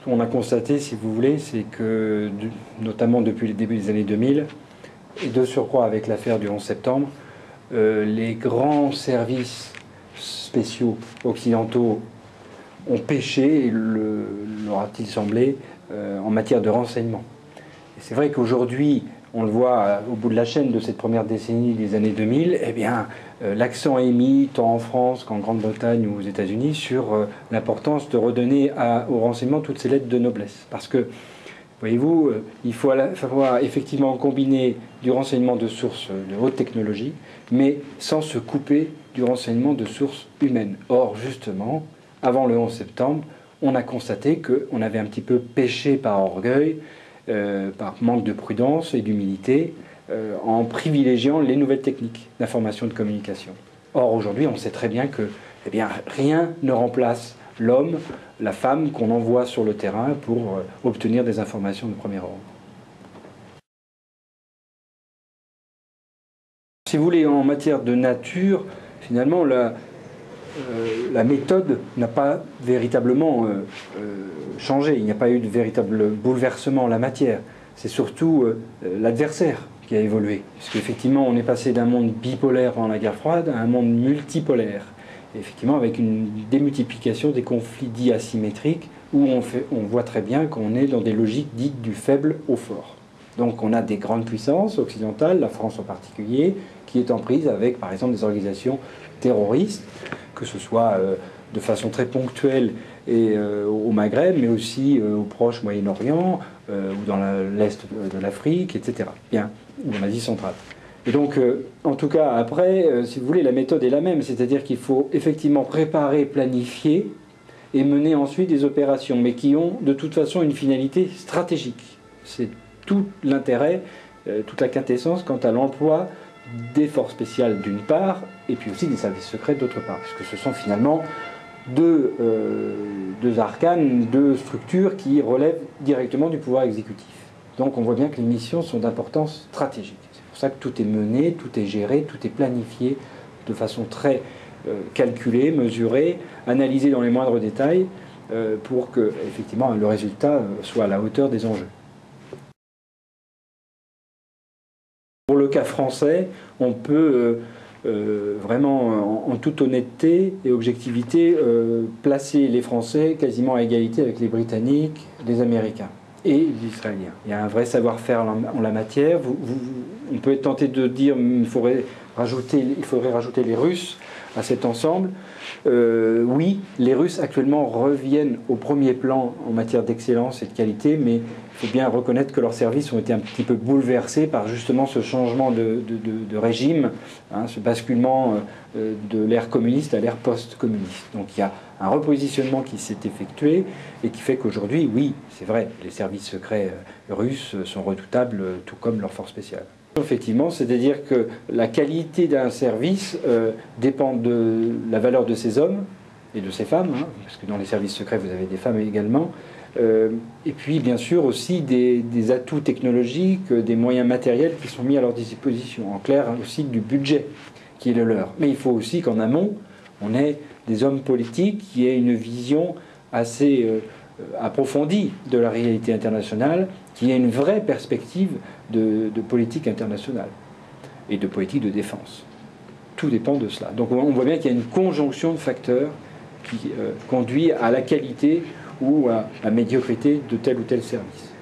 Ce qu'on a constaté, si vous voulez, c'est que, notamment depuis le début des années 2000, et de surcroît avec l'affaire du 11 septembre, les grands services spéciaux occidentaux ont péché, leur a-t-il semblé, en matière de renseignement. Et c'est vrai qu'aujourd'hui, on le voit au bout de la chaîne de cette première décennie des années 2000, eh bien, l'accent est mis, tant en France qu'en Grande-Bretagne ou aux États-Unis, sur l'importance de redonner au renseignement toutes ces lettres de noblesse. Parce que, voyez-vous, il faut falloir effectivement combiner du renseignement de sources de haute technologie, mais sans se couper du renseignement de sources humaines. Or, justement, avant le 11 septembre, on a constaté qu'on avait un petit peu péché par orgueil, par manque de prudence et d'humilité, en privilégiant les nouvelles techniques d'information et de communication. Or, aujourd'hui, on sait très bien que rien ne remplace l'homme, la femme qu'on envoie sur le terrain pour obtenir des informations de premier ordre. Si vous voulez, en matière de nature, finalement, la méthode n'a pas véritablement changé. Il n'y a pas eu de véritable bouleversement en la matière. C'est surtout l'adversaire qui a évolué. Parce qu'effectivement, on est passé d'un monde bipolaire pendant la guerre froide à un monde multipolaire. Et effectivement, avec une démultiplication des conflits dits asymétriques, où on voit très bien qu'on est dans des logiques dites du faible au fort. Donc on a des grandes puissances occidentales, la France en particulier, qui est en prise avec, par exemple, des organisations terroristes, que ce soit de façon très ponctuelle et au Maghreb, mais aussi au Proche Moyen-Orient, ou dans l'Est de l'Afrique, etc. Bien, ou en Asie centrale. Et donc, en tout cas, après, si vous voulez, la méthode est la même, c'est-à-dire qu'il faut effectivement préparer, planifier et mener ensuite des opérations, mais qui ont de toute façon une finalité stratégique. C'est tout l'intérêt, toute la quintessence quant à l'emploi des forces spéciales d'une part, et puis aussi des services secrets d'autre part, puisque ce sont finalement deux arcanes, deux structures qui relèvent directement du pouvoir exécutif. Donc on voit bien que les missions sont d'importance stratégique. C'est pour ça que tout est mené, tout est géré, tout est planifié de façon très calculée, mesurée, analysée dans les moindres détails, pour que effectivement le résultat soit à la hauteur des enjeux. Pour le cas français, on peut vraiment, en toute honnêteté et objectivité, placer les Français quasiment à égalité avec les Britanniques, les Américains et les Israéliens. Il y a un vrai savoir-faire en la matière. On peut être tenté de dire qu'il faudrait rajouter les Russes à cet ensemble. Oui, les Russes actuellement reviennent au premier plan en matière d'excellence et de qualité, mais il faut bien reconnaître que leurs services ont été un petit peu bouleversés par justement ce changement de régime, hein, ce basculement de l'ère communiste à l'ère post-communiste. Donc il y a un repositionnement qui s'est effectué et qui fait qu'aujourd'hui, oui, c'est vrai, les services secrets russes sont redoutables, tout comme leurs forces spéciales. Effectivement, c'est-à-dire que la qualité d'un service dépend de la valeur de ses hommes et de ses femmes, hein, parce que dans les services secrets, vous avez des femmes également, et puis bien sûr aussi des atouts technologiques, des moyens matériels qui sont mis à leur disposition. En clair, aussi du budget qui est le leur. Mais il faut aussi qu'en amont, on ait des hommes politiques qui aient une vision assez approfondie de la réalité internationale, qui ait une vraie perspective de politique internationale et de politique de défense. Tout dépend de cela. Donc on voit bien qu'il y a une conjonction de facteurs qui conduit à la qualité ou à la médiocrité de tel ou tel service.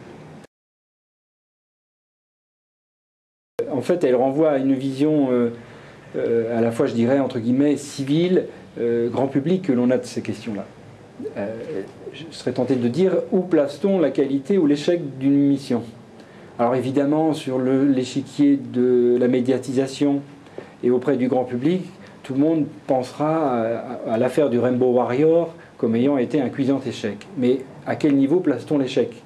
En fait, elle renvoie à une vision à la fois, je dirais, entre guillemets, civile, grand public que l'on a de ces questions-là. Je serais tenté de dire où place-t-on la qualité ou l'échec d'une mission. Alors évidemment, sur l'échiquier de la médiatisation et auprès du grand public, tout le monde pensera à l'affaire du Rainbow Warrior comme ayant été un cuisant échec. Mais à quel niveau place-t-on l'échec?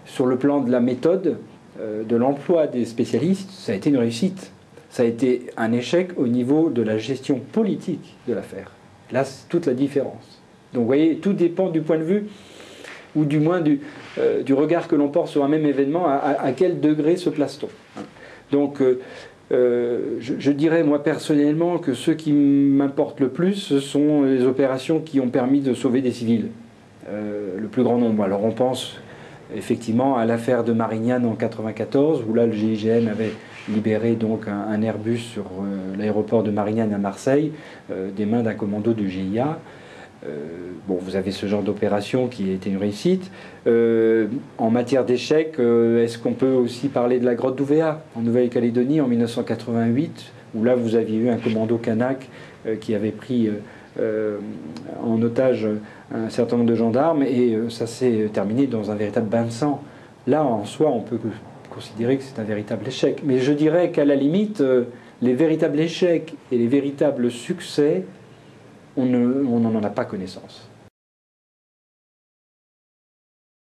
Sur le plan de la méthode, de l'emploi des spécialistes, ça a été une réussite. Ça a été un échec au niveau de la gestion politique de l'affaire. Là, c'est toute la différence. Donc vous voyez, tout dépend du point de vue, ou du moins du regard que l'on porte sur un même événement, à quel degré se place-t-on. Donc je dirais moi personnellement que ce qui m'importe le plus, ce sont les opérations qui ont permis de sauver des civils. le plus grand nombre. Alors on pense effectivement à l'affaire de Marignane en 1994, où là le GIGN avait libéré donc un Airbus sur l'aéroport de Marignane à Marseille, des mains d'un commando du GIA. Bon, vous avez ce genre d'opération qui a été une réussite. En matière d'échecs, est-ce qu'on peut aussi parler de la grotte d'Ouvéa en Nouvelle-Calédonie en 1988, où là vous aviez eu un commando kanak qui avait pris en otage un certain nombre de gendarmes, et ça s'est terminé dans un véritable bain de sang. Là, en soi, on peut considérer que c'est un véritable échec. Mais je dirais qu'à la limite, les véritables échecs et les véritables succès, on n'en a pas connaissance.